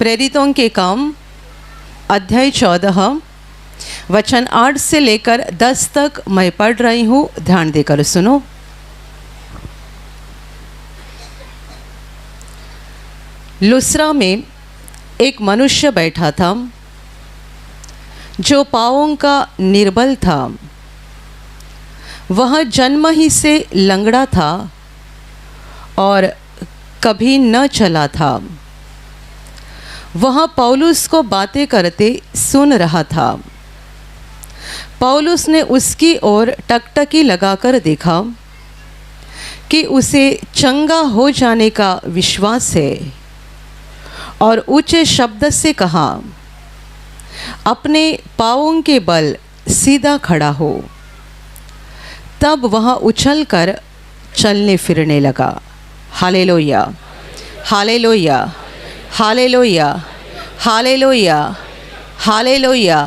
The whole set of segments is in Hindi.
प्रेरितों के काम अध्याय 14 वचन 8 से लेकर 10 तक मैं पढ़ रही हूँ। ध्यान देकर सुनो। लुस्रा में एक मनुष्य बैठा था जो पांवों का निर्बल था। वह जन्म ही से लंगड़ा था और कभी न चला था। वह पौलुस को बातें करते सुन रहा था। पौलुस ने उसकी ओर टकटकी लगाकर देखा कि उसे चंगा हो जाने का विश्वास है और ऊंचे शब्द से कहा, अपने पांवों के बल सीधा खड़ा हो। तब वह उछलकर चलने फिरने लगा। Hallelujah, hallelujah, hallelujah, hallelujah, hallelujah,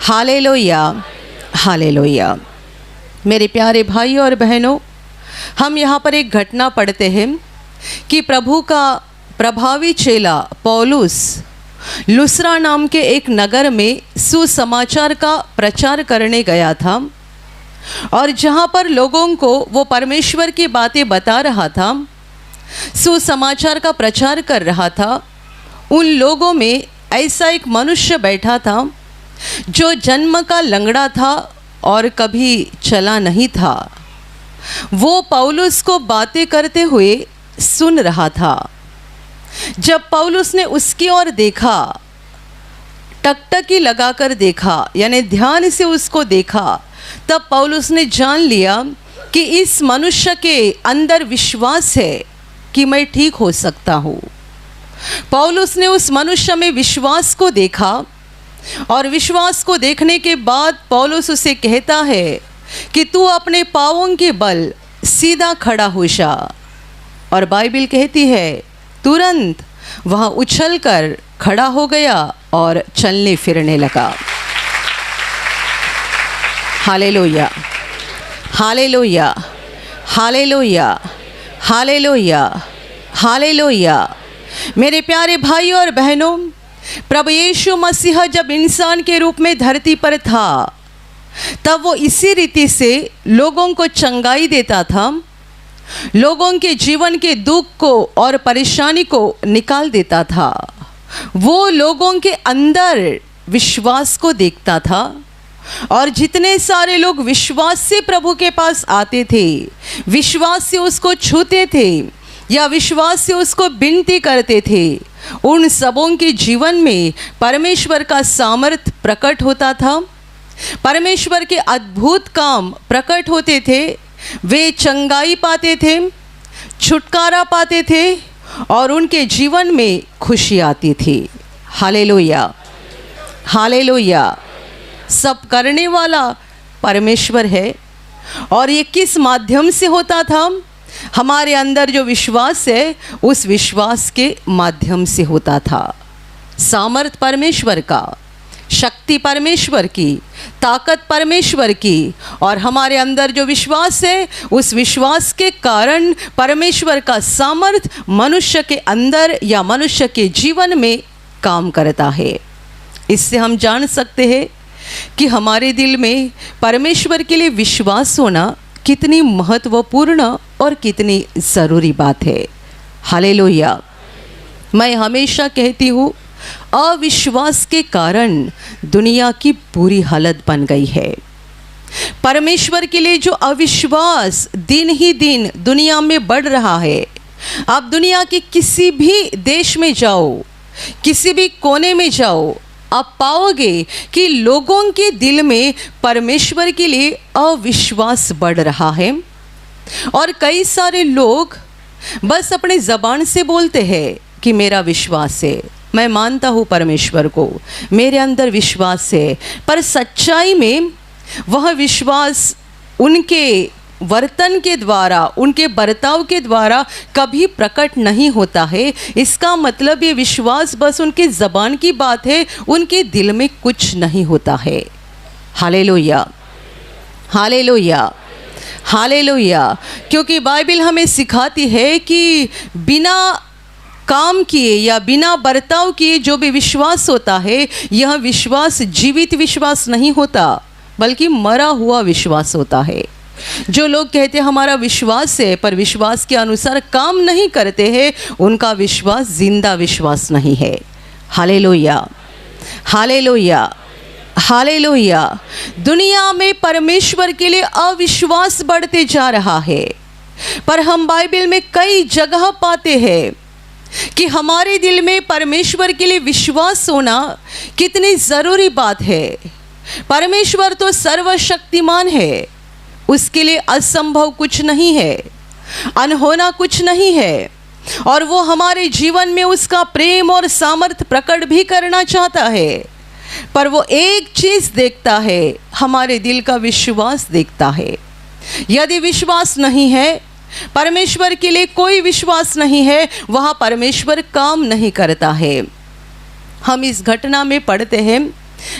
hallelujah, hallelujah. मेरे प्यारे भाई और बहनों, हम यहाँ पर एक घटना पढ़ते हैं कि प्रभु का प्रभावी चेला पौलुस लुस्रा नाम के एक नगर में सुसमाचार का प्रचार करने गया था और जहाँ पर लोगों को वो परमेश्वर की बातें बता रहा था, सुसमाचार का प्रचार कर रहा था, उन लोगों में ऐसा एक मनुष्य बैठा था जो जन्म का लंगड़ा था और कभी चला नहीं था। वो पौलुस को बातें करते हुए सुन रहा था। जब पौलुस ने उसकी ओर देखा, टकटकी लगाकर देखा, यानी ध्यान से उसको देखा, तब पौलुस ने जान लिया कि इस मनुष्य के अंदर विश्वास है कि मैं ठीक हो सकता हूँ। पौलुस ने उस मनुष्य में विश्वास को देखा और विश्वास को देखने के बाद पौलुस उसे कहता है कि तू अपने पांवों के बल सीधा खड़ा हो जा। और बाइबल कहती है तुरंत वह उछलकर खड़ा हो गया और चलने फिरने लगा। Hallelujah, hallelujah, hallelujah, hallelujah, hallelujah. मेरे प्यारे भाई और बहनों, प्रभु यीशु मसीह जब इंसान के रूप में धरती पर था तब वो इसी रीति से लोगों को चंगाई देता था, लोगों के जीवन के दुख को और परेशानी को निकाल देता था। वो लोगों के अंदर विश्वास को देखता था और जितने सारे लोग विश्वास से प्रभु के पास आते थे, विश्वास से उसको छूते थे या विश्वास से उसको विनती करते थे, उन सबों के जीवन में परमेश्वर का सामर्थ प्रकट होता था। परमेश्वर के अद्भुत काम प्रकट होते थे। वे चंगाई पाते थे, छुटकारा पाते थे और उनके जीवन में खुशी आती थी। Hallelujah, hallelujah. सब करने वाला परमेश्वर है और ये किस माध्यम से होता था? हमारे अंदर जो विश्वास है उस विश्वास के माध्यम से होता था। सामर्थ परमेश्वर का, शक्ति परमेश्वर की, ताकत परमेश्वर की, और हमारे अंदर जो विश्वास है उस विश्वास के कारण परमेश्वर का सामर्थ मनुष्य के अंदर या मनुष्य के जीवन में काम करता है। इससे हम जान सकते हैं कि हमारे दिल में परमेश्वर के लिए विश्वास होना कितनी महत्वपूर्ण और कितनी ज़रूरी बात है। हालेलुया। मैं हमेशा कहती हूँ, अविश्वास के कारण दुनिया की बुरी हालत बन गई है। परमेश्वर के लिए जो अविश्वास दिन ही दिन दुनिया में बढ़ रहा है, आप दुनिया के किसी भी देश में जाओ, किसी भी कोने में जाओ, आप पाओगे कि लोगों के दिल में परमेश्वर के लिए अविश्वास बढ़ रहा है। और कई सारे लोग बस अपने ज़बान से बोलते हैं कि मेरा विश्वास है, मैं मानता हूँ परमेश्वर को, मेरे अंदर विश्वास है, पर सच्चाई में वह विश्वास उनके वर्तन के द्वारा, उनके बर्ताव के द्वारा कभी प्रकट नहीं होता है। इसका मतलब ये विश्वास बस उनके ज़बान की बात है, उनके दिल में कुछ नहीं होता है। Hallelujah, hallelujah, hallelujah. क्योंकि बाइबल हमें सिखाती है कि बिना काम किए या बिना बर्ताव किए जो भी विश्वास होता है, यह विश्वास जीवित विश्वास नहीं होता, बल्कि मरा हुआ विश्वास होता है। जो लोग कहते हैं हमारा विश्वास है पर विश्वास के अनुसार काम नहीं करते हैं, उनका विश्वास जिंदा विश्वास नहीं है। Hallelujah, hallelujah, hallelujah. दुनिया में परमेश्वर के लिए अविश्वास बढ़ते जा रहा है, पर हम बाइबल में कई जगह पाते हैं कि हमारे दिल में परमेश्वर के लिए विश्वास होना कितनी ज़रूरी बात है। परमेश्वर तो सर्वशक्तिमान है, उसके लिए असंभव कुछ नहीं है, अनहोना कुछ नहीं है, और वो हमारे जीवन में उसका प्रेम और सामर्थ्य प्रकट भी करना चाहता है। पर वो एक चीज़ देखता है, हमारे दिल का विश्वास देखता है। यदि विश्वास नहीं है, परमेश्वर के लिए कोई विश्वास नहीं है, वहाँ परमेश्वर काम नहीं करता है। हम इस घटना में पढ़ते हैं,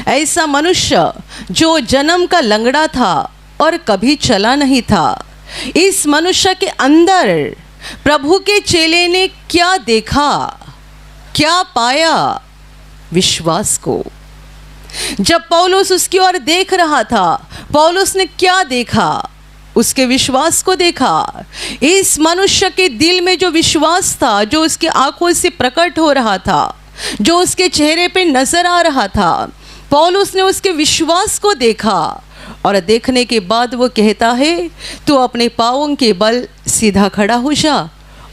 ऐसा मनुष्य जो जन्म का लंगड़ा था और कभी चला नहीं था, इस मनुष्य के अंदर प्रभु के चेले ने क्या देखा, क्या पाया? विश्वास को। जब पौलुस उसकी ओर देख रहा था, पौलुस ने क्या देखा? उसके विश्वास को देखा। इस मनुष्य के दिल में जो विश्वास था, जो उसकी आंखों से प्रकट हो रहा था, जो उसके चेहरे पे नजर आ रहा था, पौलुस ने उसके विश्वास को देखा, और देखने के बाद वो कहता है, तू अपने पाँवों के बल सीधा खड़ा हो जा।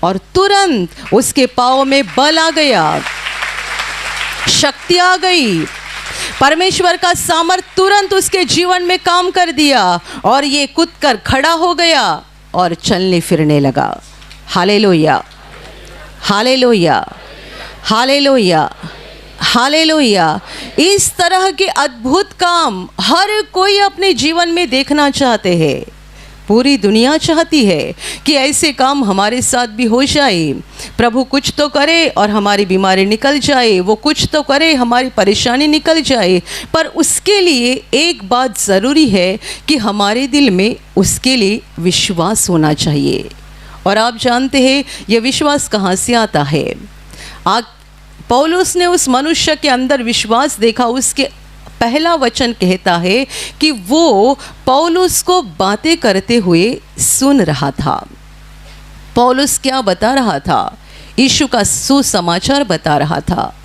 और तुरंत उसके पाँव में बल आ गया, शक्ति आ गई, परमेश्वर का सामर्थ्य तुरंत उसके जीवन में काम कर दिया, और ये कूदकर खड़ा हो गया और चलने फिरने लगा। Hallelujah, hallelujah, hallelujah, hallelujah. इस तरह के अद्भुत काम हर कोई अपने जीवन में देखना चाहते हैं। पूरी दुनिया चाहती है कि ऐसे काम हमारे साथ भी हो जाए। प्रभु कुछ तो करे और हमारी बीमारी निकल जाए, वो कुछ तो करे, हमारी परेशानी निकल जाए। पर उसके लिए एक बात ज़रूरी है कि हमारे दिल में उसके लिए विश्वास होना चाहिए। और आप जानते हैं ये विश्वास कहाँ से आता है? पौलुस ने उस मनुष्य के अंदर विश्वास देखा। उसके पहला वचन कहता है कि वो पौलुस को बातें करते हुए सुन रहा था। पौलुस क्या बता रहा था? यीशु का सुसमाचार बता रहा था।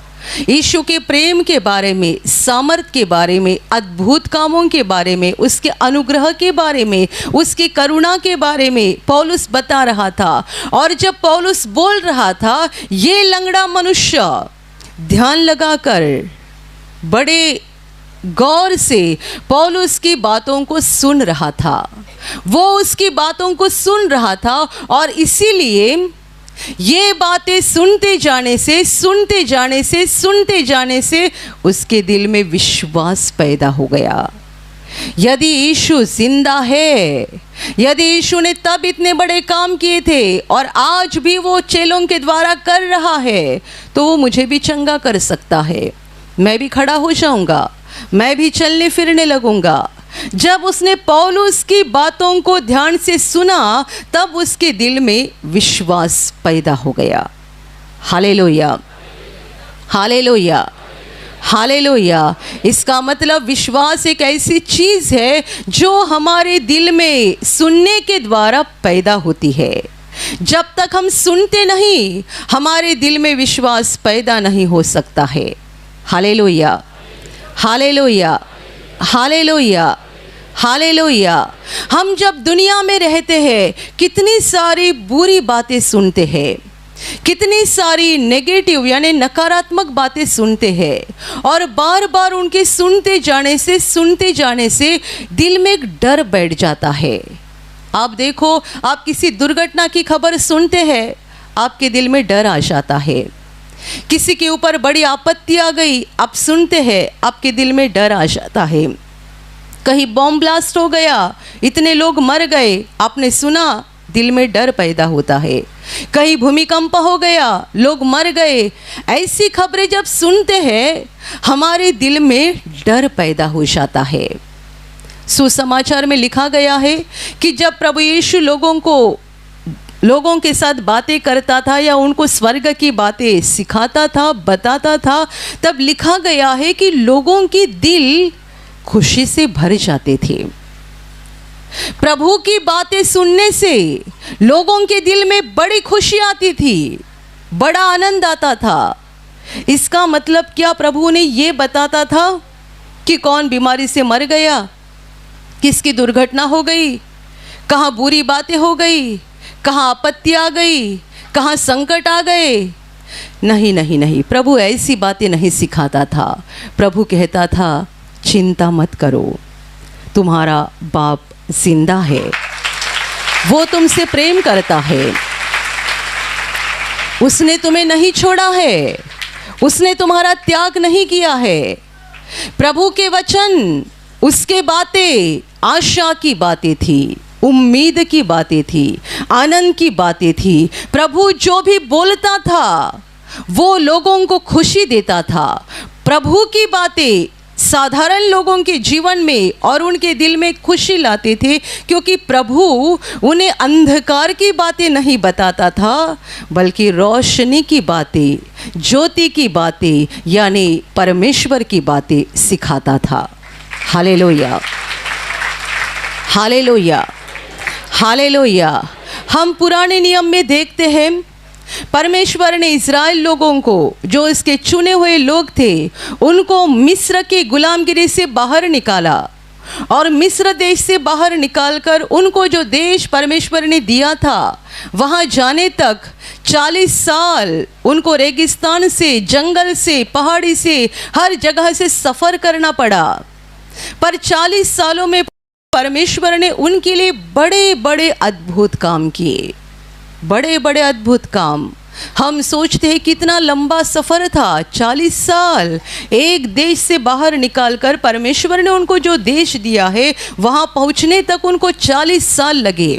यीशु के प्रेम के बारे में, सामर्थ के बारे में, अद्भुत कामों के बारे में, उसके अनुग्रह के बारे में, उसकी करुणा के बारे में पौलुस बता रहा था। और जब पौलुस बोल रहा था, ये लंगड़ा मनुष्य ध्यान लगाकर बड़े गौर से पौलुस की बातों को सुन रहा था। वो उसकी बातों को सुन रहा था, और इसीलिए ये बातें सुनते जाने से, सुनते जाने से, सुनते जाने से उसके दिल में विश्वास पैदा हो गया। यदि यीशु जिंदा है, यदि यीशु ने तब इतने बड़े काम किए थे और आज भी वो चेलों के द्वारा कर रहा है, तो वो मुझे भी चंगा कर सकता है। मैं भी खड़ा हो जाऊंगा, मैं भी चलने फिरने लगूंगा। जब उसने पौलुस की बातों को ध्यान से सुना, तब उसके दिल में विश्वास पैदा हो गया। Hallelujah, hallelujah, hallelujah. इसका मतलब विश्वास एक ऐसी चीज़ है जो हमारे दिल में सुनने के द्वारा पैदा होती है। जब तक हम सुनते नहीं, हमारे दिल में विश्वास पैदा नहीं हो सकता है। Hallelujah, hallelujah, hallelujah, hallelujah. हम जब दुनिया में रहते हैं, कितनी सारी बुरी बातें सुनते हैं, कितनी सारी नेगेटिव यानी नकारात्मक बातें सुनते हैं, और बार बार उनके सुनते जाने से दिल में एक डर बैठ जाता है। आप देखो, आप किसी दुर्घटना की खबर सुनते हैं, आपके दिल में डर आ जाता है। किसी के ऊपर बड़ी आपत्ति आ गई, आप सुनते हैं, आपके दिल में डर आ जाता है। कहीं बॉम्ब ब्लास्ट हो गया, इतने लोग मर गए, आपने सुना, दिल में डर पैदा होता है। कहीं भूमिकंप हो गया, लोग मर गए, ऐसी खबरें जब सुनते हैं, हमारे दिल में डर पैदा हो जाता है। सुसमाचार में लिखा गया है कि जब प्रभु यीशु लोगों के साथ बातें करता था या उनको स्वर्ग की बातें सिखाता था, बताता था, तब लिखा गया है कि लोगों के दिल खुशी से भर जाते थे। प्रभु की बातें सुनने से लोगों के दिल में बड़ी खुशी आती थी, बड़ा आनंद आता था। इसका मतलब क्या? प्रभु ने ये बताता था कि कौन बीमारी से मर गया, किसकी दुर्घटना हो गई, कहाँ बुरी बातें हो गई, कहाँ आपत्ति आ गई, कहाँ संकट आ गए। नहीं नहीं नहीं, प्रभु ऐसी बातें नहीं सिखाता था। प्रभु कहता था चिंता मत करो, तुम्हारा बाप जिंदा है, वो तुमसे प्रेम करता है, उसने तुम्हें नहीं छोड़ा है, उसने तुम्हारा त्याग नहीं किया है। प्रभु के वचन, उसके बातें आशा की बातें थी, उम्मीद की बातें थी, आनंद की बातें थी। प्रभु जो भी बोलता था वो लोगों को खुशी देता था। प्रभु की बातें साधारण लोगों के जीवन में और उनके दिल में खुशी लाते थे, क्योंकि प्रभु उन्हें अंधकार की बातें नहीं बताता था, बल्कि रोशनी की बातें, ज्योति की बातें, यानी परमेश्वर की बातें सिखाता था। Hallelujah, hallelujah, hallelujah. हम पुराने नियम में देखते हैं परमेश्वर ने इज़राइल लोगों को, जो इसके चुने हुए लोग थे, उनको मिस्र की गुलामगिरी से बाहर निकाला और मिस्र देश से बाहर निकालकर उनको जो देश परमेश्वर ने दिया था वहाँ जाने तक 40 साल उनको रेगिस्तान से, जंगल से, पहाड़ी से, हर जगह से सफ़र करना पड़ा। पर 40 सालों में परमेश्वर ने उनके लिए बड़े बड़े अद्भुत काम किए, बड़े बड़े अद्भुत काम। हम सोचते हैं कितना लंबा सफ़र था, 40 साल एक देश से बाहर निकालकर परमेश्वर ने उनको जो देश दिया है वहाँ पहुँचने तक उनको 40 साल लगे।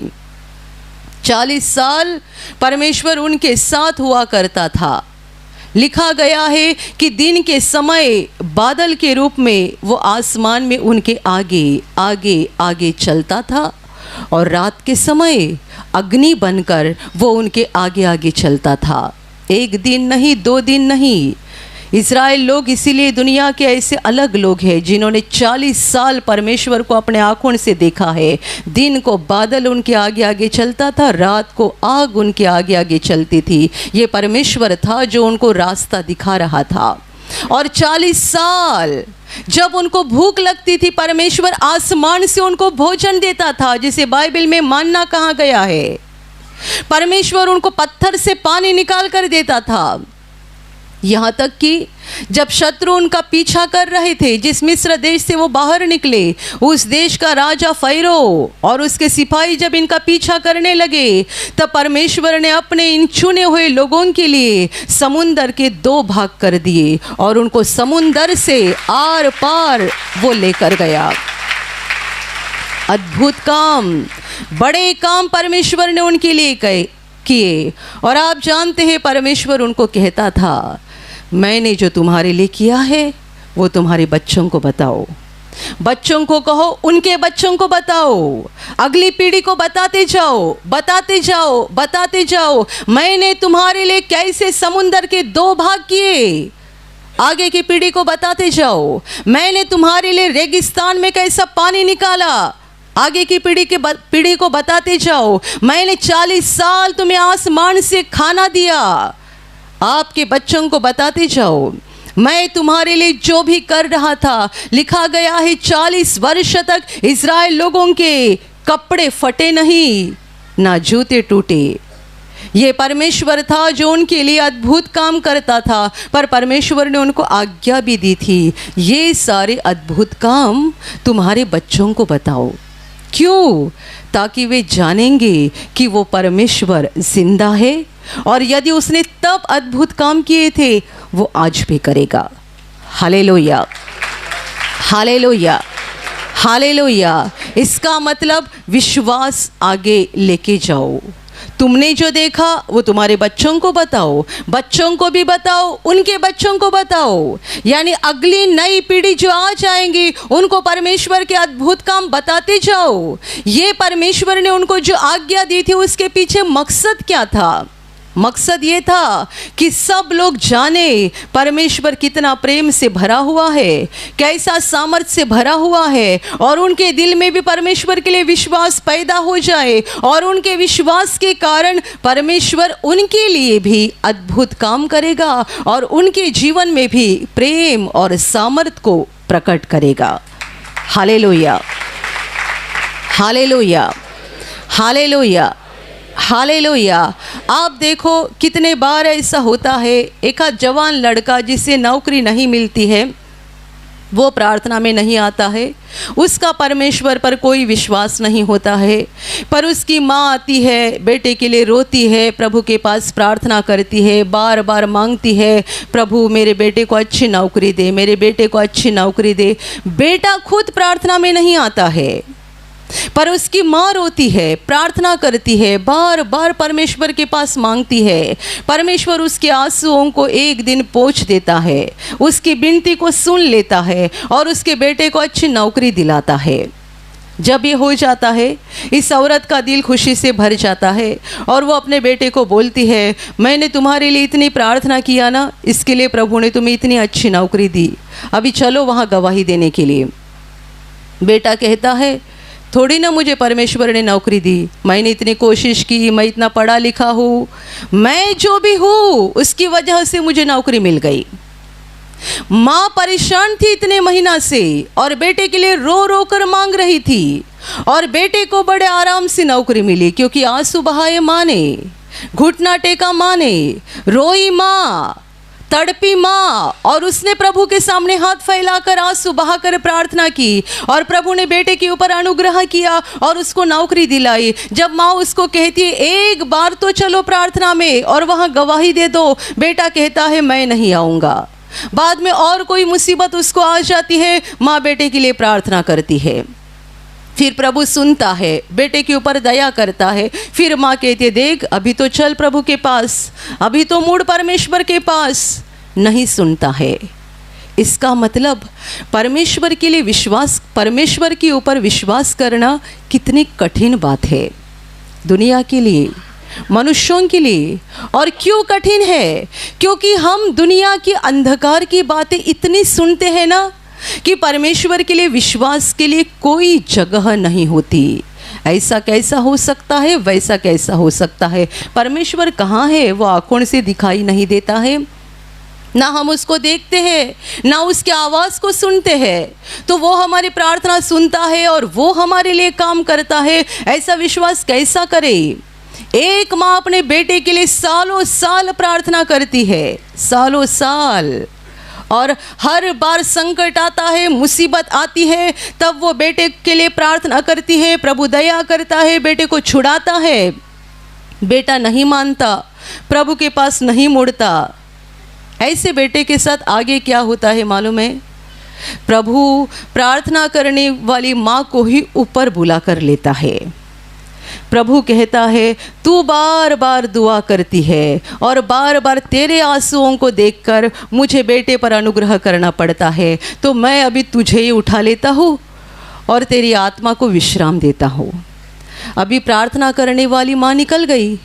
40 साल परमेश्वर उनके साथ हुआ करता था। लिखा गया है कि दिन के समय बादल के रूप में वो आसमान में उनके आगे आगे आगे चलता था और रात के समय अग्नि बनकर वो उनके आगे आगे चलता था। एक दिन नहीं, 2 दिन नहीं, इज़राइल लोग इसीलिए दुनिया के ऐसे अलग लोग हैं जिन्होंने 40 साल परमेश्वर को अपने आँखों से देखा है। दिन को बादल उनके आगे आगे चलता था, रात को आग उनके आगे आगे चलती थी। ये परमेश्वर था जो उनको रास्ता दिखा रहा था। और 40 साल जब उनको भूख लगती थी, परमेश्वर आसमान से उनको भोजन देता था, जिसे बाइबल में मानना कहा गया है। परमेश्वर उनको पत्थर से पानी निकाल कर देता था। यहाँ तक कि जब शत्रु उनका पीछा कर रहे थे, जिस मिस्र देश से वो बाहर निकले, उस देश का राजा फ़ायरो और उसके सिपाही जब इनका पीछा करने लगे, तब परमेश्वर ने अपने इन चुने हुए लोगों के लिए समुंदर के 2 भाग कर दिए और उनको समुंदर से आर पार वो लेकर गया। अद्भुत काम, बड़े काम परमेश्वर ने उनके लिए किए। और आप जानते हैं परमेश्वर उनको कहता था, मैंने जो तुम्हारे लिए किया है वो तुम्हारे बच्चों को बताओ, बच्चों को कहो, उनके बच्चों को बताओ, अगली पीढ़ी को बताते जाओ, बताते जाओ, बताते जाओ, मैंने तुम्हारे लिए कैसे समुंदर के 2 भाग किए। आगे की पीढ़ी को बताते जाओ, मैंने तुम्हारे लिए रेगिस्तान में कैसा पानी निकाला। आगे की पीढ़ी को बताते जाओ, मैंने 40 साल तुम्हें आसमान से खाना दिया। आपके बच्चों को बताते जाओ, मैं तुम्हारे लिए जो भी कर रहा था। लिखा गया है 40 वर्ष तक इज़राइल लोगों के कपड़े फटे नहीं, ना जूते टूटे। ये परमेश्वर था जो उनके लिए अद्भुत काम करता था, पर परमेश्वर ने उनको आज्ञा भी दी थी, ये सारे अद्भुत काम तुम्हारे बच्चों को बताओ। क्यों? ताकि वे जानेंगे कि वो परमेश्वर जिंदा है और यदि उसने तब अद्भुत काम किए थे वो आज भी करेगा। Hallelujah, hallelujah, hallelujah. इसका मतलब विश्वास आगे लेके जाओ। तुमने जो देखा वो तुम्हारे बच्चों को बताओ, बच्चों को भी बताओ, उनके बच्चों को बताओ। यानी अगली नई पीढ़ी जो आ जाएंगी उनको परमेश्वर के अद्भुत काम बताते जाओ। ये परमेश्वर ने उनको जो आज्ञा दी थी उसके पीछे मकसद क्या था? मकसद ये था कि सब लोग जाने परमेश्वर कितना प्रेम से भरा हुआ है, कैसा सामर्थ्य से भरा हुआ है, और उनके दिल में भी परमेश्वर के लिए विश्वास पैदा हो जाए, और उनके विश्वास के कारण परमेश्वर उनके लिए भी अद्भुत काम करेगा और उनके जीवन में भी प्रेम और सामर्थ्य को प्रकट करेगा। Hallelujah, hallelujah, hallelujah, hallelujah. आप देखो कितने बार ऐसा होता है, एक जवान लड़का जिसे नौकरी नहीं मिलती है वो प्रार्थना में नहीं आता है, उसका परमेश्वर पर कोई विश्वास नहीं होता है, पर उसकी माँ आती है, बेटे के लिए रोती है, प्रभु के पास प्रार्थना करती है, बार बार मांगती है, प्रभु मेरे बेटे को अच्छी नौकरी दे, मेरे बेटे को अच्छी नौकरी दे। बेटा खुद प्रार्थना में नहीं आता है, पर उसकी माँ रोती है, प्रार्थना करती है, बार बार परमेश्वर के पास मांगती है। परमेश्वर उसके आंसुओं को एक दिन पोंछ देता है, उसकी विनती को सुन लेता है और उसके बेटे को अच्छी नौकरी दिलाता है। जब ये हो जाता है, इस औरत का दिल खुशी से भर जाता है और वो अपने बेटे को बोलती है, मैंने तुम्हारे लिए इतनी प्रार्थना किया ना, इसके लिए प्रभु ने तुम्हें इतनी अच्छी नौकरी दी, अभी चलो वहाँ गवाही देने के लिए। बेटा कहता है, थोड़ी ना मुझे परमेश्वर ने नौकरी दी, मैंने इतनी कोशिश की, मैं इतना पढ़ा लिखा हूँ, मैं जो भी हूँ उसकी वजह से मुझे नौकरी मिल गई। माँ परेशान थी इतने महीना से और बेटे के लिए रो रो कर मांग रही थी, और बेटे को बड़े आराम से नौकरी मिली, क्योंकि आंसू बहाए माँ ने, घुटना टेका माँ ने, रोई माँ, तड़पी माँ, और उसने प्रभु के सामने हाथ फैलाकर आंसू बहाकर प्रार्थना की, और प्रभु ने बेटे के ऊपर अनुग्रह किया और उसको नौकरी दिलाई। जब माँ उसको कहती है एक बार तो चलो प्रार्थना में और वहाँ गवाही दे दो, बेटा कहता है मैं नहीं आऊँगा। बाद में और कोई मुसीबत उसको आ जाती है, माँ बेटे के लिए प्रार्थना करती है, फिर प्रभु सुनता है, बेटे के ऊपर दया करता है, फिर माँ कहती है देख अभी तो चल प्रभु के पास, अभी तो मुड़ परमेश्वर के पास। नहीं सुनता है। इसका मतलब परमेश्वर के लिए विश्वास, परमेश्वर के ऊपर विश्वास करना कितनी कठिन बात है दुनिया के लिए, मनुष्यों के लिए। और क्यों कठिन है? क्योंकि हम दुनिया की अंधकार की बातें इतनी सुनते हैं ना कि परमेश्वर के लिए विश्वास के लिए कोई जगह नहीं होती। ऐसा कैसा हो सकता है, वैसा कैसा हो सकता है, परमेश्वर कहाँ है? वो आंखों से दिखाई नहीं देता है, ना हम उसको देखते हैं, ना उसके आवाज़ को सुनते हैं, तो वो हमारी प्रार्थना सुनता है और वो हमारे लिए काम करता है। ऐसा विश्वास कैसा करे? एक माँ अपने बेटे के लिए सालों साल प्रार्थना करती है, सालों साल, और हर बार संकट आता है, मुसीबत आती है, तब वो बेटे के लिए प्रार्थना करती है, प्रभु दया करता है, बेटे को छुड़ाता है। बेटा नहीं मानता, प्रभु के पास नहीं मुड़ता। ऐसे बेटे के साथ आगे क्या होता है मालूम है? प्रभु प्रार्थना करने वाली माँ को ही ऊपर बुला कर लेता है। प्रभु कहता है तू बार बार दुआ करती है और बार बार तेरे आंसुओं को देखकर मुझे बेटे पर अनुग्रह करना पड़ता है, तो मैं अभी तुझे ही उठा लेता हूँ और तेरी आत्मा को विश्राम देता हूँ। अभी प्रार्थना करने वाली माँ निकल गई।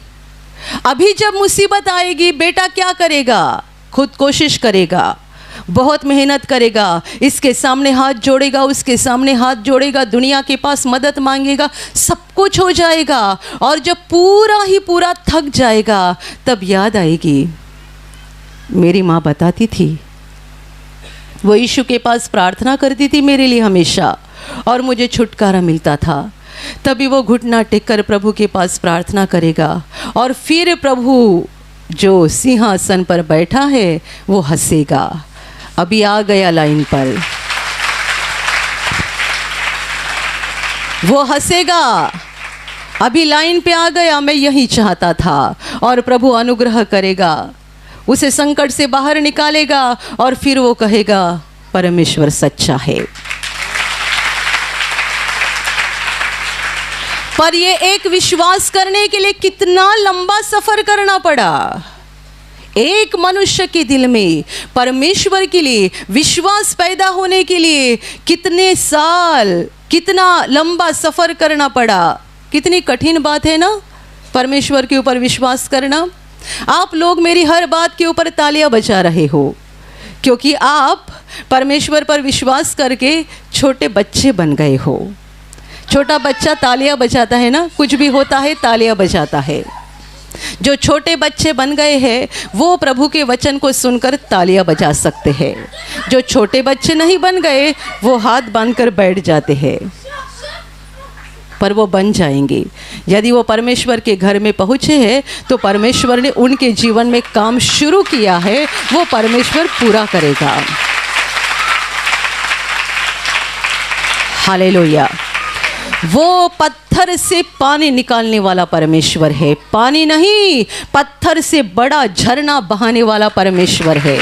अभी जब मुसीबत आएगी, बेटा क्या करेगा? खुद कोशिश करेगा, बहुत मेहनत करेगा, इसके सामने हाथ जोड़ेगा, उसके सामने हाथ जोड़ेगा, दुनिया के पास मदद मांगेगा, सब कुछ हो जाएगा। और जब पूरा ही पूरा थक जाएगा, तब याद आएगी मेरी माँ बताती थी, वो यीशु के पास प्रार्थना करती थी मेरे लिए हमेशा और मुझे छुटकारा मिलता था। तभी वो घुटना टेक कर प्रभु के पास प्रार्थना करेगा और फिर प्रभु जो सिंहासन पर बैठा है वो हंसेगा। अभी आ गया लाइन पर, वो हंसेगा, अभी लाइन पे आ गया, मैं यही चाहता था। और प्रभु अनुग्रह करेगा, उसे संकट से बाहर निकालेगा और फिर वो कहेगा परमेश्वर सच्चा है। पर ये एक विश्वास करने के लिए कितना लंबा सफर करना पड़ा। एक मनुष्य के दिल में परमेश्वर के लिए विश्वास पैदा होने के लिए कितने साल, कितना लंबा सफर करना पड़ा। कितनी कठिन बात है ना परमेश्वर के ऊपर विश्वास करना। आप लोग मेरी हर बात के ऊपर तालियां बजा रहे हो, क्योंकि आप परमेश्वर पर विश्वास करके छोटे बच्चे बन गए हो। छोटा बच्चा तालियां बजाता है ना, कुछ भी होता है तालियां बजाता है। जो छोटे बच्चे बन गए हैं वो प्रभु के वचन को सुनकर तालियां बजा सकते हैं। जो छोटे बच्चे नहीं बन गए वो हाथ बांधकर बैठ जाते हैं, पर वो बन जाएंगे। यदि वो परमेश्वर के घर में पहुँचे हैं तो परमेश्वर ने उनके जीवन में काम शुरू किया है, वो परमेश्वर पूरा करेगा। हालेलुया। वो पत्थर से पानी निकालने वाला परमेश्वर है। पानी नहीं, पत्थर से बड़ा झरना बहाने वाला परमेश्वर है।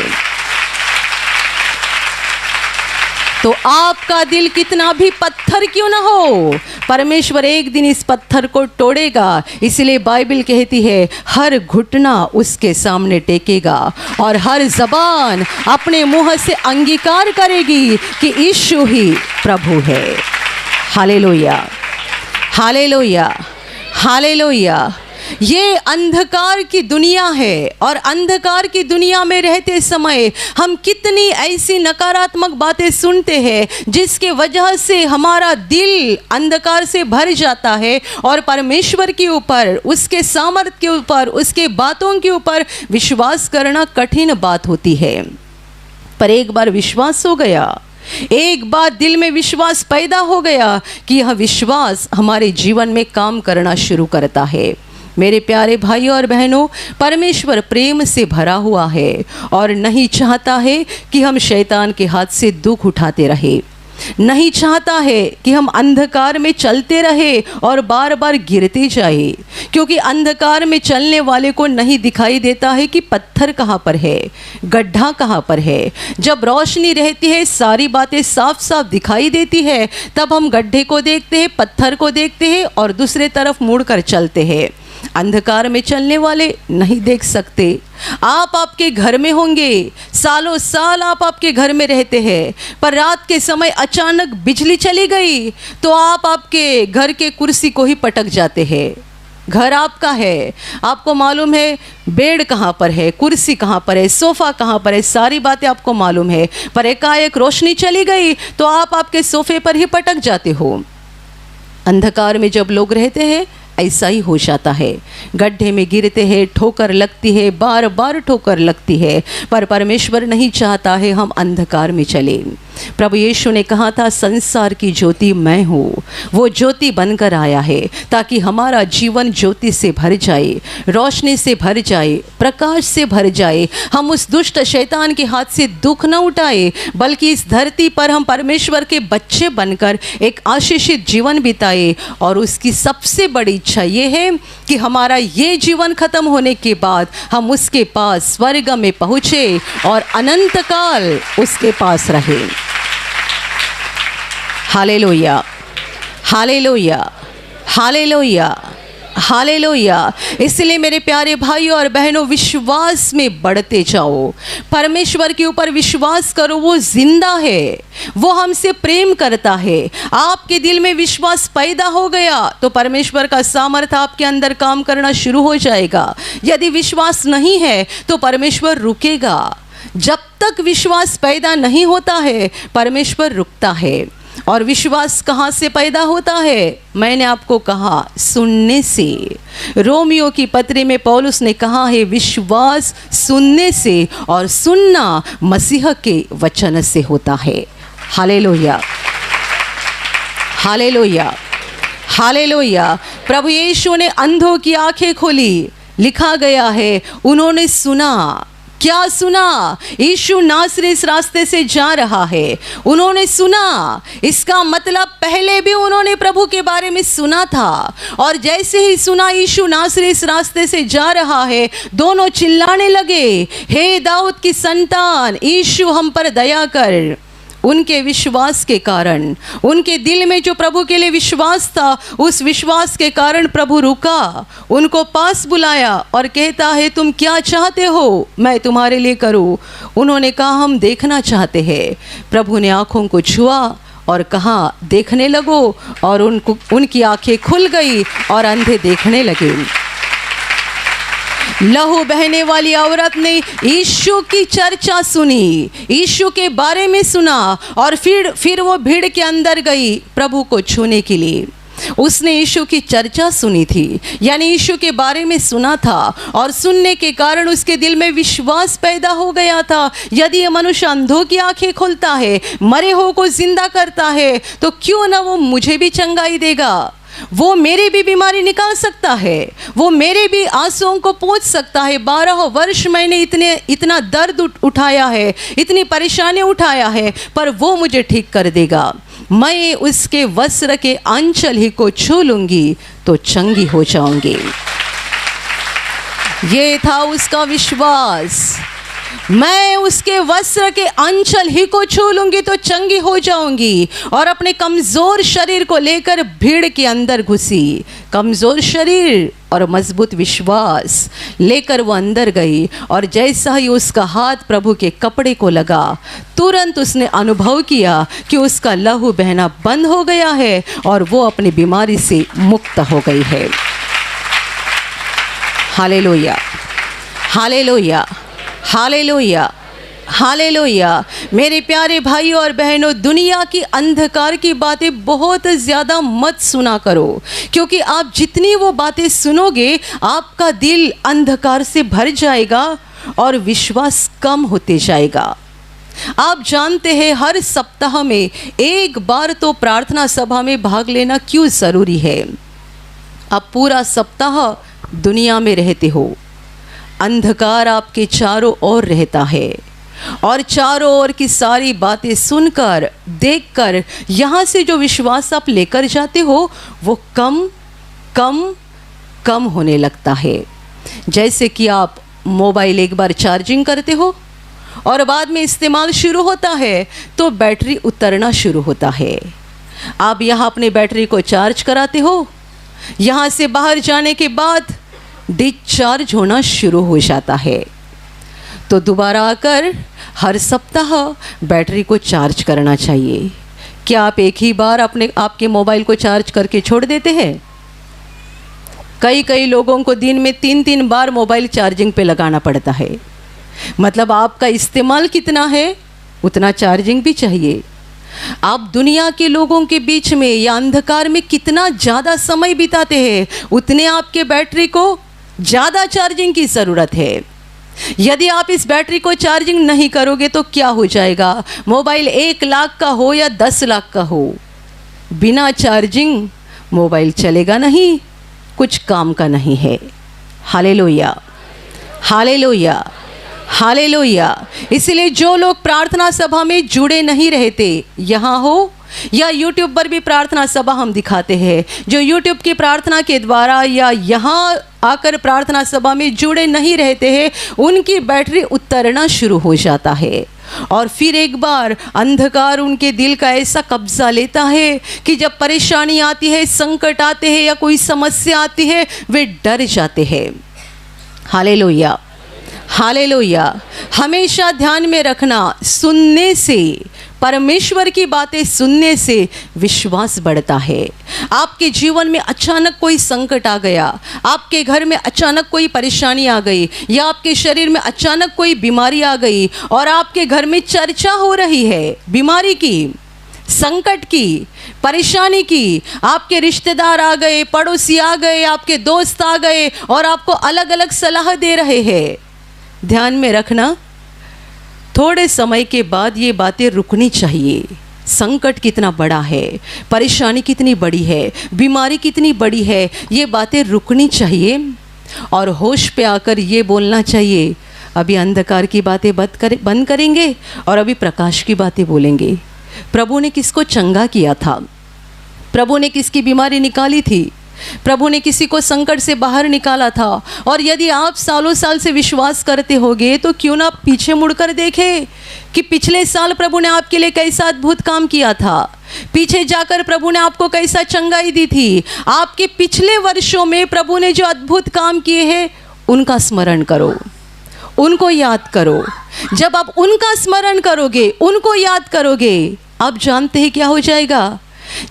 तो आपका दिल कितना भी पत्थर क्यों ना हो, परमेश्वर एक दिन इस पत्थर को तोड़ेगा। इसलिए बाइबल कहती है हर घुटना उसके सामने टेकेगा और हर जबान अपने मुंह से अंगीकार करेगी कि यीशु ही प्रभु है। Hallelujah, hallelujah, hallelujah. ये अंधकार की दुनिया है और अंधकार की दुनिया में रहते समय हम कितनी ऐसी नकारात्मक बातें सुनते हैं जिसके वजह से हमारा दिल अंधकार से भर जाता है और परमेश्वर के ऊपर, उसके सामर्थ्य के ऊपर, उसके बातों के ऊपर विश्वास करना कठिन बात होती है। पर एक बार विश्वास हो गया, एक बार दिल में विश्वास पैदा हो गया कि यह विश्वास हमारे जीवन में काम करना शुरू करता है। मेरे प्यारे भाइयों और बहनों, परमेश्वर प्रेम से भरा हुआ है और नहीं चाहता है कि हम शैतान के हाथ से दुख उठाते रहे। नहीं चाहता है कि हम अंधकार में चलते रहे और बार बार गिरते जाए, क्योंकि अंधकार में चलने वाले को नहीं दिखाई देता है कि पत्थर कहाँ पर है, गड्ढा कहाँ पर है। जब रोशनी रहती है सारी बातें साफ साफ दिखाई देती है, तब हम गड्ढे को देखते हैं, पत्थर को देखते हैं और दूसरे तरफ मुड़कर चलते हैं। अंधकार में चलने वाले नहीं देख सकते। आप आपके घर में होंगे, सालों साल आप आपके घर में रहते हैं, पर रात के समय अचानक बिजली चली गई तो आप आपके घर के कुर्सी को ही पटक जाते हैं। घर आपका है, आपको मालूम है बेड कहाँ पर है, कुर्सी कहाँ पर है, सोफ़ा कहाँ पर है, सारी बातें आपको मालूम है, पर एकाएक रोशनी चली गई तो आप आपके सोफ़े पर ही पटक जाते हो। अंधकार में जब लोग रहते हैं ऐसा ही हो जाता है, गड्ढे में गिरते हैं, ठोकर लगती है, बार बार ठोकर लगती है, पर परमेश्वर नहीं चाहता है हम अंधकार में चले। प्रभु यीशु ने कहा था संसार की ज्योति मैं हूँ। वो ज्योति बनकर आया है ताकि हमारा जीवन ज्योति से भर जाए, रोशनी से भर जाए, प्रकाश से भर जाए। हम उस दुष्ट शैतान के हाथ से दुख न उठाए, बल्कि इस धरती पर हम परमेश्वर के बच्चे बनकर एक आशीषित जीवन बिताए। और उसकी सबसे बड़ी इच्छा ये है कि हमारा ये जीवन खत्म होने के बाद हम उसके पास स्वर्ग में पहुँचे और अनंत काल उसके पास रहे। Hallelujah, hallelujah, hallelujah, hallelujah. इसलिए मेरे प्यारे भाइयों और बहनों, विश्वास में बढ़ते जाओ, परमेश्वर के ऊपर विश्वास करो। वो जिंदा है, वो हमसे प्रेम करता है। आपके दिल में विश्वास पैदा हो गया तो परमेश्वर का सामर्थ्य आपके अंदर काम करना शुरू हो जाएगा। यदि विश्वास नहीं है तो परमेश्वर रुकेगा। जब तक विश्वास पैदा नहीं होता है परमेश्वर रुकता है। और विश्वास कहाँ से पैदा होता है? मैंने आपको कहा सुनने से। रोमियो की पत्री में पौलुस ने कहा है विश्वास सुनने से और सुनना मसीह के वचन से होता है। Hallelujah, hallelujah, hallelujah. प्रभु यीशु ने अंधों की आंखें खोली। लिखा गया है उन्होंने सुना। क्या सुना? यीशु नासरी इस रास्ते से जा रहा है, उन्होंने सुना। इसका मतलब पहले भी उन्होंने प्रभु के बारे में सुना था, और जैसे ही सुना यीशु नासरी इस रास्ते से जा रहा है, दोनों चिल्लाने लगे, हे दाऊद की संतान, यीशु हम पर दया कर। उनके विश्वास के कारण, उनके दिल में जो प्रभु के लिए विश्वास था, उस विश्वास के कारण प्रभु रुका, उनको पास बुलाया और कहता है तुम क्या चाहते हो मैं तुम्हारे लिए करूं। उन्होंने कहा हम देखना चाहते हैं। प्रभु ने आँखों को छुआ और कहा देखने लगो, और उनकी आंखें खुल गई और अंधे देखने लगे। लहू बहने वाली औरत ने यीशु की चर्चा सुनी, यीशु के बारे में सुना, और फिर वो भीड़ के अंदर गई प्रभु को छूने के लिए। उसने यीशु की चर्चा सुनी थी, यानी यीशु के बारे में सुना था, और सुनने के कारण उसके दिल में विश्वास पैदा हो गया था। यदि ये मनुष्य अंधों की आंखें खोलता है, मरे हो को जिंदा करता है, तो क्यों ना वो मुझे भी चंगाई देगा, वो मेरी भी बीमारी निकाल सकता है, वो मेरे भी आंसुओं को पोंछ सकता है। 12 वर्ष मैंने इतना दर्द उठाया है, इतनी परेशानी उठाया है, पर वो मुझे ठीक कर देगा। मैं उसके वस्त्र के आंचल ही को छू लूंगी तो चंगी हो जाऊंगी। ये था उसका विश्वास। मैं उसके वस्त्र के आंचल ही को छू लूंगी तो चंगी हो जाऊंगी। और अपने कमज़ोर शरीर को लेकर भीड़ के अंदर घुसी। कमज़ोर शरीर और मजबूत विश्वास लेकर वो अंदर गई, और जैसा ही उसका हाथ प्रभु के कपड़े को लगा, तुरंत उसने अनुभव किया कि उसका लहू बहना बंद हो गया है और वो अपनी बीमारी से मुक्त हो गई है। Hallelujah, hallelujah, hallelujah, hallelujah. मेरे प्यारे भाइयों और बहनों, दुनिया की अंधकार की बातें बहुत ज़्यादा मत सुना करो, क्योंकि आप जितनी वो बातें सुनोगे आपका दिल अंधकार से भर जाएगा और विश्वास कम होते जाएगा। आप जानते हैं हर सप्ताह में एक बार तो प्रार्थना सभा में भाग लेना क्यों ज़रूरी है। आप पूरा सप्ताह दुनिया में रहते हो, अंधकार आपके चारों ओर रहता है, और चारों ओर की सारी बातें सुनकर देखकर यहाँ से जो विश्वास आप लेकर जाते हो वो कम कम कम होने लगता है। जैसे कि आप मोबाइल एक बार चार्जिंग करते हो और बाद में इस्तेमाल शुरू होता है तो बैटरी उतरना शुरू होता है। आप यहाँ अपनी बैटरी को चार्ज कराते हो, यहाँ से बाहर जाने के बाद डिस्चार्ज होना शुरू हो जाता है। तो दोबारा आकर हर सप्ताह बैटरी को चार्ज करना चाहिए। क्या आप एक ही बार आपके मोबाइल को चार्ज करके छोड़ देते हैं? कई लोगों को दिन में 3 बार मोबाइल चार्जिंग पे लगाना पड़ता है। मतलब आपका इस्तेमाल कितना है उतना चार्जिंग भी चाहिए। आप दुनिया के लोगों के बीच में या अंधकार में कितना ज़्यादा समय बिताते हैं, उतने आपके बैटरी को ज़्यादा चार्जिंग की ज़रूरत है। यदि आप इस बैटरी को चार्जिंग नहीं करोगे तो क्या हो जाएगा? मोबाइल 1 लाख का हो या 10 लाख का हो, बिना चार्जिंग मोबाइल चलेगा नहीं, कुछ काम का नहीं है। Hallelujah, hallelujah, hallelujah. इसलिए जो लोग प्रार्थना सभा में जुड़े नहीं रहते, यहाँ हो या यूट्यूब पर भी प्रार्थना सभा हम दिखाते हैं, जो यूट्यूब की प्रार्थना के द्वारा या यहाँ आकर प्रार्थना सभा में जुड़े नहीं रहते हैं, उनकी बैटरी उतरना शुरू हो जाता है। और फिर एक बार अंधकार उनके दिल का ऐसा कब्जा लेता है कि जब परेशानी आती है, संकट आते हैं या कोई समस्या आती है, वे डर जाते हैं। Hallelujah, hallelujah. हमेशा ध्यान में रखना, सुनने से, परमेश्वर की बातें सुनने से विश्वास बढ़ता है। आपके जीवन में अचानक कोई संकट आ गया, आपके घर में अचानक कोई परेशानी आ गई, या आपके शरीर में अचानक कोई बीमारी आ गई और आपके घर में चर्चा हो रही है बीमारी की, संकट की, परेशानी की। आपके रिश्तेदार आ गए, पड़ोसी आ गए, आपके दोस्त आ गए और आपको अलग अलग सलाह दे रहे हैं। ध्यान में रखना, थोड़े समय के बाद ये बातें रुकनी चाहिए। संकट कितना बड़ा है, परेशानी कितनी बड़ी है, बीमारी कितनी बड़ी है, ये बातें रुकनी चाहिए और होश पे आकर ये बोलना चाहिए, अभी अंधकार की बातें बंद करेंगे और अभी प्रकाश की बातें बोलेंगे। प्रभु ने किसको चंगा किया था, प्रभु ने किसकी बीमारी निकाली थी, प्रभु ने किसी को संकट से बाहर निकाला था। और यदि आप सालों साल से विश्वास करते होगे तो क्यों ना पीछे मुड़कर देखें कि पिछले साल प्रभु ने आपके लिए कैसा अद्भुत काम किया था, पीछे जाकर प्रभु ने आपको कैसा चंगाई दी थी। आपके पिछले वर्षों में प्रभु ने जो अद्भुत काम किए हैं उनका स्मरण करो, उनको याद करो। जब आप उनका स्मरण करोगे, उनको याद करोगे, आप जानते हैं क्या हो जाएगा?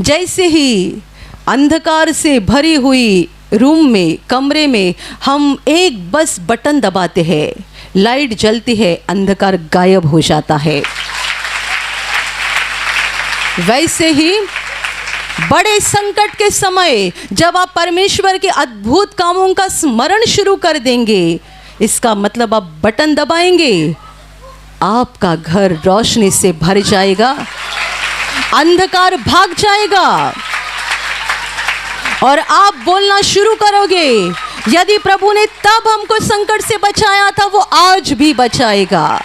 जैसे ही अंधकार से भरी हुई रूम में, कमरे में हम एक बस बटन दबाते हैं, लाइट जलती है, अंधकार गायब हो जाता है। वैसे ही बड़े संकट के समय जब आप परमेश्वर के अद्भुत कामों का स्मरण शुरू कर देंगे, इसका मतलब आप बटन दबाएंगे, आपका घर रोशनी से भर जाएगा, अंधकार भाग जाएगा और आप बोलना शुरू करोगे, यदि प्रभु ने तब हमको संकट से बचाया था वो आज भी बचाएगा।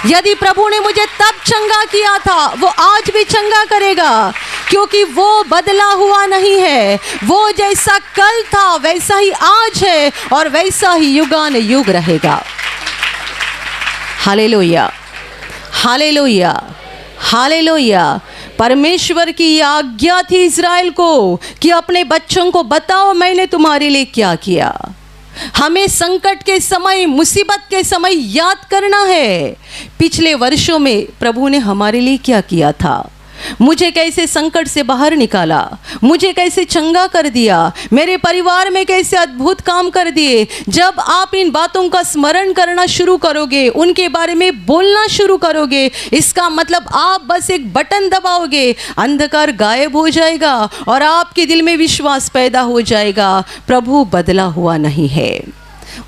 यदि प्रभु ने मुझे तब चंगा किया था वो आज भी चंगा करेगा, क्योंकि वो बदला हुआ नहीं है। वो जैसा कल था वैसा ही आज है और वैसा ही युगान युग रहेगा। Hallelujah, hallelujah, hallelujah. परमेश्वर की यह आज्ञा थी इज़राइल को कि अपने बच्चों को बताओ मैंने तुम्हारे लिए क्या किया। हमें संकट के समय, मुसीबत के समय याद करना है पिछले वर्षों में प्रभु ने हमारे लिए क्या किया था, मुझे कैसे संकट से बाहर निकाला, मुझे कैसे चंगा कर दिया, मेरे परिवार में कैसे अद्भुत काम कर दिए। जब आप इन बातों का स्मरण करना शुरू करोगे, उनके बारे में बोलना शुरू करोगे, इसका मतलब आप बस एक बटन दबाओगे, अंधकार गायब हो जाएगा और आपके दिल में विश्वास पैदा हो जाएगा, प्रभु बदला हुआ नहीं है,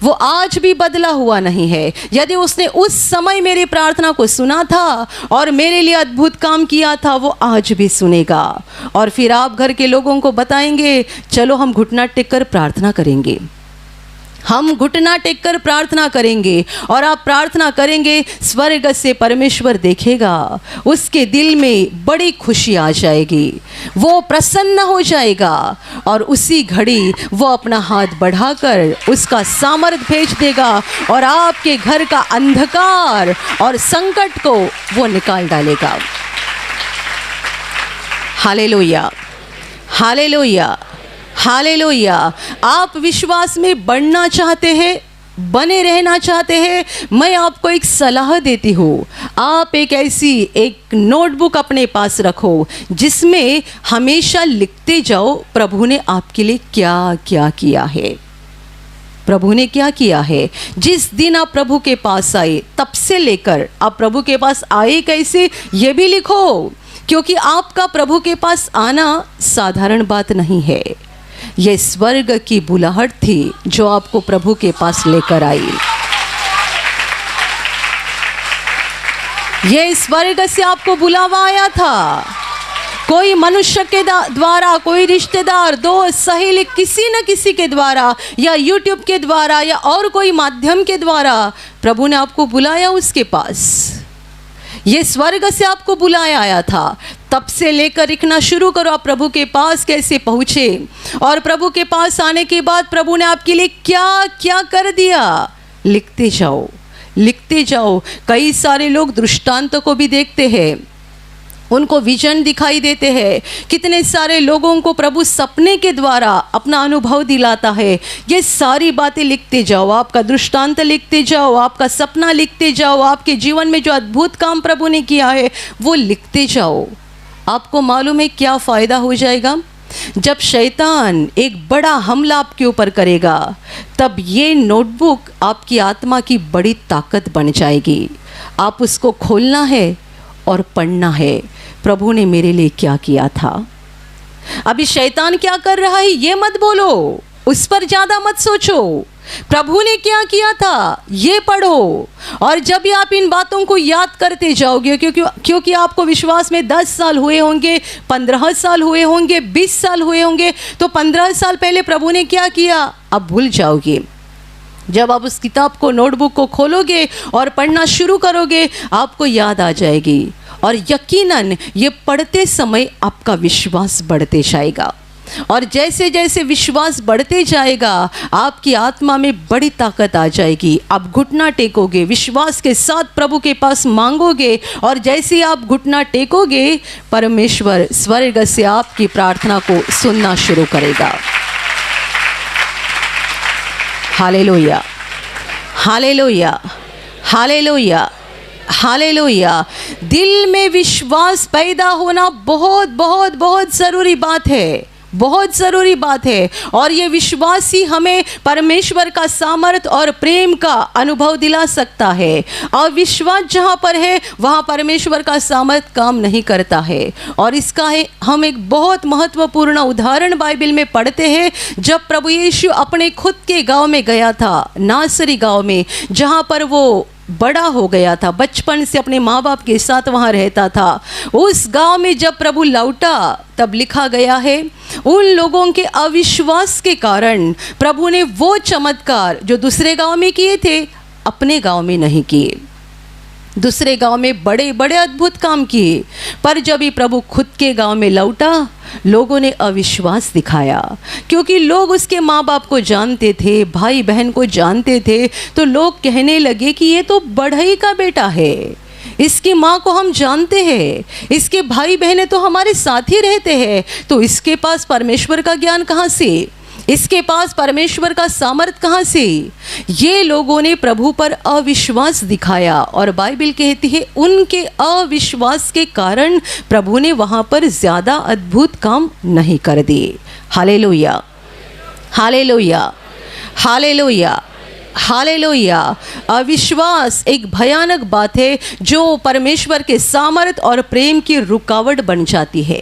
वो आज भी बदला हुआ नहीं है। यदि उसने उस समय मेरी प्रार्थना को सुना था और मेरे लिए अद्भुत काम किया था, वो आज भी सुनेगा। और फिर आप घर के लोगों को बताएंगे, चलो हम घुटना टेक कर प्रार्थना करेंगे, हम घुटना टेक कर प्रार्थना करेंगे। और आप प्रार्थना करेंगे, स्वर्ग से परमेश्वर देखेगा, उसके दिल में बड़ी खुशी आ जाएगी, वो प्रसन्न हो जाएगा और उसी घड़ी वो अपना हाथ बढ़ाकर उसका सामर्थ भेज देगा और आपके घर का अंधकार और संकट को वो निकाल डालेगा। Hallelujah, hallelujah, hallelujah. आप विश्वास में बढ़ना चाहते हैं, बने रहना चाहते हैं, मैं आपको एक सलाह देती हूँ। आप एक नोटबुक अपने पास रखो जिसमें हमेशा लिखते जाओ प्रभु ने आपके लिए क्या क्या किया है, प्रभु ने क्या किया है। जिस दिन आप प्रभु के पास आए तब से लेकर आप प्रभु के पास आए कैसे, ये भी लिखो, क्योंकि आपका प्रभु के पास आना साधारण बात नहीं है। यह स्वर्ग की बुलाहट थी जो आपको प्रभु के पास लेकर आई। यह स्वर्ग से आपको बुलावा आया था। कोई मनुष्य के द्वारा, कोई रिश्तेदार, दोस्त, सहेली, किसी न किसी के द्वारा या यूट्यूब के द्वारा या और कोई माध्यम के द्वारा प्रभु ने आपको बुलाया उसके पास। ये स्वर्ग से आपको बुलाया आया था। तब से लेकर लिखना शुरू करो, आप प्रभु के पास कैसे पहुँचे और प्रभु के पास आने के बाद प्रभु ने आपके लिए क्या क्या कर दिया। लिखते जाओ, लिखते जाओ। कई सारे लोग दृष्टांतों को भी देखते हैं, उनको विजन दिखाई देते हैं। कितने सारे लोगों को प्रभु सपने के द्वारा अपना अनुभव दिलाता है। ये सारी बातें लिखते जाओ, आपका दृष्टांत लिखते जाओ, आपका सपना लिखते जाओ, आपके जीवन में जो अद्भुत काम प्रभु ने किया है वो लिखते जाओ। आपको मालूम है क्या फ़ायदा हो जाएगा? जब शैतान एक बड़ा हमला आपके ऊपर करेगा तब ये नोटबुक आपकी आत्मा की बड़ी ताकत बन जाएगी। आप उसको खोलना है और पढ़ना है, प्रभु ने मेरे लिए क्या किया था। अभी शैतान क्या कर रहा है ये मत बोलो, उस पर ज़्यादा मत सोचो। प्रभु ने क्या किया था ये पढ़ो। और जब भी आप इन बातों को याद करते जाओगे, क्योंकि आपको विश्वास में 10 साल हुए होंगे, 15 साल हुए होंगे, 20 साल हुए होंगे, तो 15 साल पहले प्रभु ने क्या किया आप भूल जाओगे। जब आप उस किताब को, नोटबुक को खोलोगे और पढ़ना शुरू करोगे, आपको याद आ जाएगी और यकीनन ये पढ़ते समय आपका विश्वास बढ़ते जाएगा। और जैसे जैसे विश्वास बढ़ते जाएगा आपकी आत्मा में बड़ी ताकत आ जाएगी। आप घुटना टेकोगे, विश्वास के साथ प्रभु के पास मांगोगे, और जैसे ही आप घुटना टेकोगे परमेश्वर स्वर्ग से आपकी प्रार्थना को सुनना शुरू करेगा। Hallelujah, hallelujah, hallelujah, hallelujah. दिल में विश्वास पैदा होना बहुत बहुत बहुत ज़रूरी बात है, बहुत ज़रूरी बात है। और ये विश्वास ही हमें परमेश्वर का सामर्थ और प्रेम का अनुभव दिला सकता है। और विश्वास जहाँ पर है वहाँ परमेश्वर का सामर्थ काम नहीं करता है। और इसका हम एक बहुत महत्वपूर्ण उदाहरण बाइबल में पढ़ते हैं। जब प्रभु यीशु अपने खुद के गांव में गया था, नासरी गांव में, जहाँ पर वो बड़ा हो गया था, बचपन से अपने माँ बाप के साथ वहाँ रहता था, उस गांव में जब प्रभु लौटा तब लिखा गया है उन लोगों के अविश्वास के कारण प्रभु ने वो चमत्कार जो दूसरे गांव में किए थे अपने गांव में नहीं किए। दूसरे गांव में बड़े बड़े अद्भुत काम किए, पर जब ही प्रभु खुद के गांव में लौटा लोगों ने अविश्वास दिखाया, क्योंकि लोग उसके माँ बाप को जानते थे, भाई बहन को जानते थे। तो लोग कहने लगे कि ये तो बढ़ई का बेटा है, इसकी माँ को हम जानते हैं, इसके भाई बहनें तो हमारे साथ ही रहते हैं, तो इसके पास परमेश्वर का ज्ञान कहाँ से, इसके पास परमेश्वर का सामर्थ कहाँ से। ये लोगों ने प्रभु पर अविश्वास दिखाया, और बाइबल कहती है उनके अविश्वास के कारण प्रभु ने वहाँ पर ज़्यादा अद्भुत काम नहीं कर दिए। Hallelujah, hallelujah, hallelujah, hallelujah. अविश्वास एक भयानक बात है जो परमेश्वर के सामर्थ और प्रेम की रुकावट बन जाती है।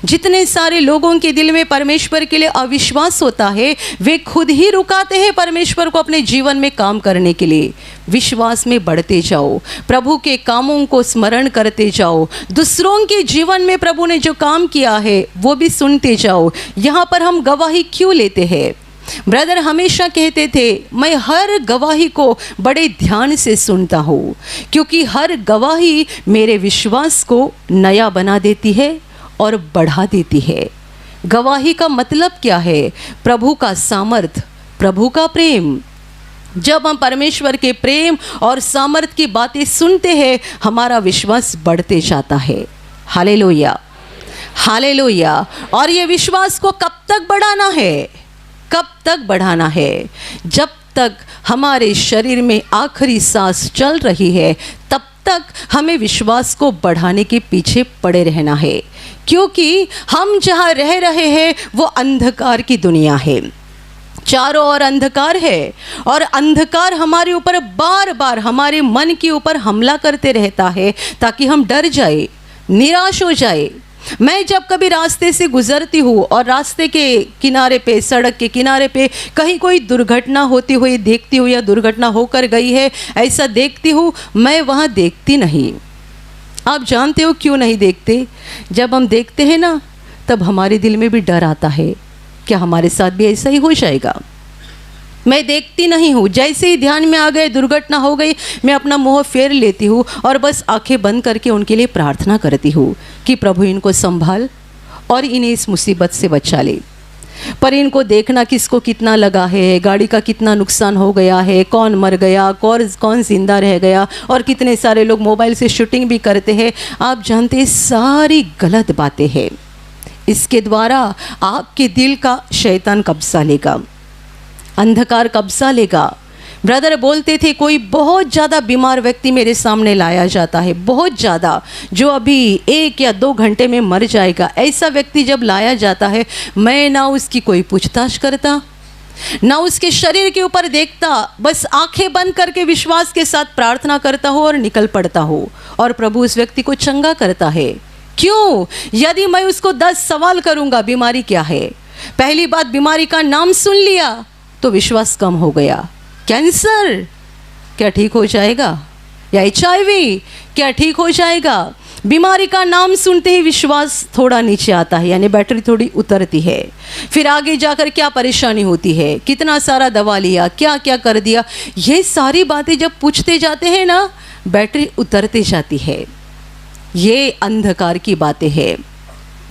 जितने सारे लोगों के दिल में परमेश्वर के लिए अविश्वास होता है वे खुद ही रुकाते हैं परमेश्वर को अपने जीवन में काम करने के लिए। विश्वास में बढ़ते जाओ, प्रभु के कामों को स्मरण करते जाओ, दूसरों के जीवन में प्रभु ने जो काम किया है वो भी सुनते जाओ। यहाँ पर हम गवाही क्यों लेते हैं? ब्रदर हमेशा कहते थे मैं हर गवाही को बड़े ध्यान से सुनता हूँ, क्योंकि हर गवाही मेरे विश्वास को नया बना देती है और बढ़ा देती है। गवाही का मतलब क्या है? प्रभु का सामर्थ, प्रभु का प्रेम। जब हम परमेश्वर के प्रेम और सामर्थ की बातें सुनते हैं हमारा विश्वास बढ़ते जाता है। Hallelujah, hallelujah. और ये विश्वास को कब तक बढ़ाना है? कब तक बढ़ाना है? जब तक हमारे शरीर में आखिरी सांस चल रही है तब तक हमें विश्वास को बढ़ाने के पीछे पड़े रहना है, क्योंकि हम जहाँ रह रहे हैं वो अंधकार की दुनिया है, चारों ओर अंधकार है, और अंधकार हमारे ऊपर बार बार हमारे मन के ऊपर हमला करते रहता है ताकि हम डर जाए, निराश हो जाए। मैं जब कभी रास्ते से गुजरती हूँ और रास्ते के किनारे पे, सड़क के किनारे पे कहीं कोई दुर्घटना होती हुई देखती हूँ या दुर्घटना होकर गई है ऐसा देखती हूँ, मैं वहाँ देखती नहीं। आप जानते हो क्यों नहीं देखते? जब हम देखते हैं ना तब हमारे दिल में भी डर आता है, क्या हमारे साथ भी ऐसा ही हो जाएगा? मैं देखती नहीं हूँ, जैसे ही ध्यान में आ गए दुर्घटना हो गई मैं अपना मुंह फेर लेती हूँ और बस आंखें बंद करके उनके लिए प्रार्थना करती हूँ कि प्रभु इनको संभाल और इन्हें इस मुसीबत से बचा ले। पर इनको देखना किसको कितना लगा है, गाड़ी का कितना नुकसान हो गया है, कौन मर गया, कौन जिंदा रह गया, और कितने सारे लोग मोबाइल से शूटिंग भी करते हैं। आप जानते हैं सारी गलत बातें हैं। इसके द्वारा आपके दिल का शैतान कब्जा लेगा, अंधकार कब्जा लेगा। ब्रदर बोलते थे कोई बहुत ज़्यादा बीमार व्यक्ति मेरे सामने लाया जाता है, बहुत ज़्यादा, जो अभी 1 या 2 घंटे में मर जाएगा। ऐसा व्यक्ति जब लाया जाता है मैं ना उसकी कोई पूछताछ करता, ना उसके शरीर के ऊपर देखता, बस आंखें बंद करके विश्वास के साथ प्रार्थना करता हूँ और निकल पड़ता हूँ, और प्रभु उस व्यक्ति को चंगा करता है। क्यों? यदि मैं उसको 10 सवाल करूँगा बीमारी क्या है, पहली बात बीमारी का नाम सुन लिया तो विश्वास कम हो गया। कैंसर क्या ठीक हो जाएगा? या HIV क्या ठीक हो जाएगा? बीमारी का नाम सुनते ही विश्वास थोड़ा नीचे आता है, यानी बैटरी थोड़ी उतरती है। फिर आगे जाकर क्या परेशानी होती है, कितना सारा दवा लिया, क्या क्या कर दिया, ये सारी बातें जब पूछते जाते हैं ना बैटरी उतरते जाती है। ये अंधकार की बातें हैं।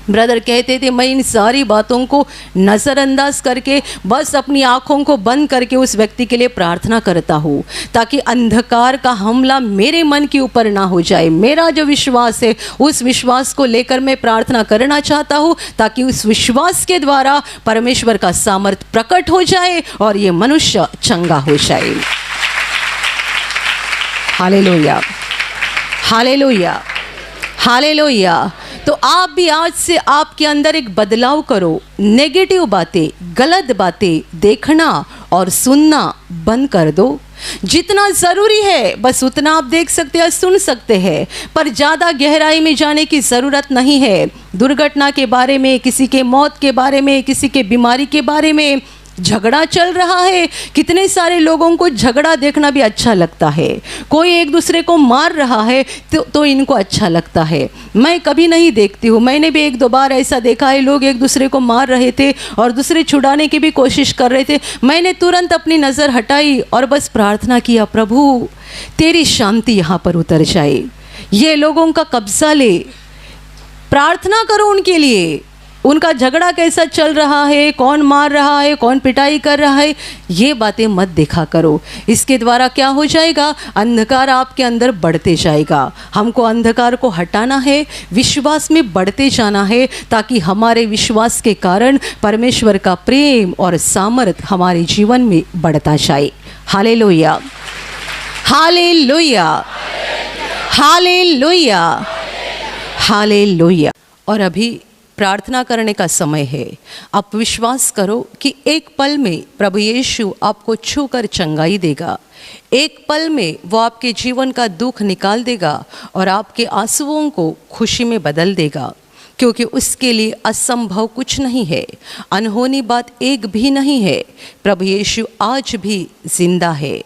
ब्रदर कहते थे मैं इन सारी बातों को नज़रअंदाज करके बस अपनी आँखों को बंद करके उस व्यक्ति के लिए प्रार्थना करता हूँ, ताकि अंधकार का हमला मेरे मन के ऊपर ना हो जाए। मेरा जो विश्वास है उस विश्वास को लेकर मैं प्रार्थना करना चाहता हूँ, ताकि उस विश्वास के द्वारा परमेश्वर का सामर्थ प्रकट हो जाए और ये मनुष्य चंगा हो जाए। Hallelujah, hallelujah, hallelujah. तो आप भी आज से आपके अंदर एक बदलाव करो। नेगेटिव बातें, गलत बातें देखना और सुनना बंद कर दो। जितना ज़रूरी है बस उतना आप देख सकते हैं, सुन सकते हैं, पर ज़्यादा गहराई में जाने की ज़रूरत नहीं है। दुर्घटना के बारे में, किसी के मौत के बारे में, किसी के बीमारी के बारे में झगड़ा चल रहा है। कितने सारे लोगों को झगड़ा देखना भी अच्छा लगता है। कोई एक दूसरे को मार रहा है तो इनको अच्छा लगता है। मैं कभी नहीं देखती हूँ, मैंने भी एक दो बार ऐसा देखा है, लोग एक दूसरे को मार रहे थे और दूसरे छुड़ाने की भी कोशिश कर रहे थे। मैंने तुरंत अपनी नज़र हटाई और बस प्रार्थना किया, प्रभु तेरी शांति यहाँ पर उतर जाए, ये लोगों का कब्जा ले। प्रार्थना करो उनके लिए। उनका झगड़ा कैसा चल रहा है, कौन मार रहा है, कौन पिटाई कर रहा है, ये बातें मत देखा करो। इसके द्वारा क्या हो जाएगा, अंधकार आपके अंदर बढ़ते जाएगा। हमको अंधकार को हटाना है, विश्वास में बढ़ते जाना है, ताकि हमारे विश्वास के कारण परमेश्वर का प्रेम और सामर्थ हमारे जीवन में बढ़ता जाए। Hallelujah, hallelujah, hallelujah, hallelujah. और अभी प्रार्थना करने का समय है। आप विश्वास करो कि एक पल में प्रभु यीशु आपको छूकर चंगाई देगा। एक पल में वो आपके जीवन का दुख निकाल देगा और आपके आंसुओं को खुशी में बदल देगा, क्योंकि उसके लिए असंभव कुछ नहीं है, अनहोनी बात एक भी नहीं है। प्रभु यीशु आज भी जिंदा है।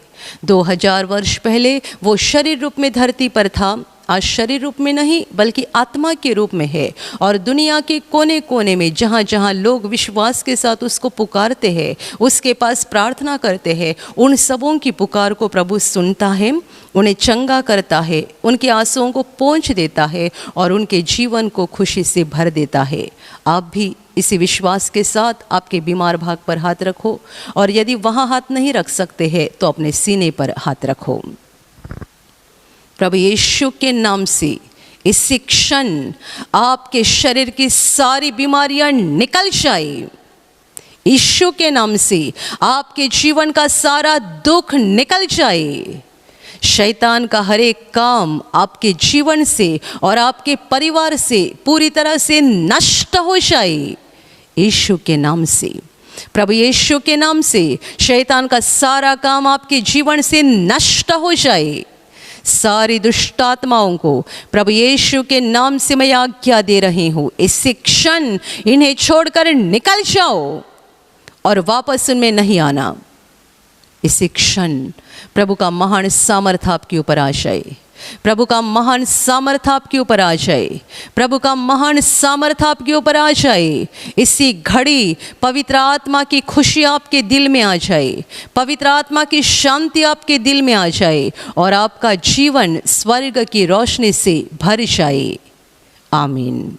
2000 वर्ष पहले वो शरीर रूप में धरती पर था, आज शरीर रूप में नहीं बल्कि आत्मा के रूप में है। और दुनिया के कोने कोने में जहाँ जहाँ लोग विश्वास के साथ उसको पुकारते हैं, उसके पास प्रार्थना करते हैं, उन सबों की पुकार को प्रभु सुनता है, उन्हें चंगा करता है, उनके आंसुओं को पोंछ देता है और उनके जीवन को खुशी से भर देता है। आप भी इसी विश्वास के साथ आपके बीमार भाग पर हाथ रखो, और यदि वहाँ हाथ नहीं रख सकते हैं तो अपने सीने पर हाथ रखो। प्रभु यीशु के नाम से इसी क्षण आपके शरीर की सारी बीमारियां निकल जाए। यीशु के नाम से आपके जीवन का सारा दुख निकल जाए। शैतान का हर एक काम आपके जीवन से और आपके परिवार से पूरी तरह से नष्ट हो जाए। यीशु के नाम से, प्रभु यीशु के नाम से शैतान का सारा काम आपके जीवन से नष्ट हो जाए। सारी दुष्ट आत्माओं को प्रभु यीशु के नाम से मैं आज्ञा दे रही हूँ, इसी क्षण इन्हें छोड़कर निकल जाओ और वापस उनमें नहीं आना। इसी क्षण प्रभु का महान सामर्थ आपके ऊपर आ जाए। प्रभु का महान सामर्थ आपके ऊपर आ जाए। प्रभु का महान सामर्थ आपके ऊपर आ जाए। इसी घड़ी पवित्र आत्मा की खुशी आपके दिल में आ जाए, पवित्र आत्मा की शांति आपके दिल में आ जाए और आपका जीवन स्वर्ग की रोशनी से भर जाए। आमीन।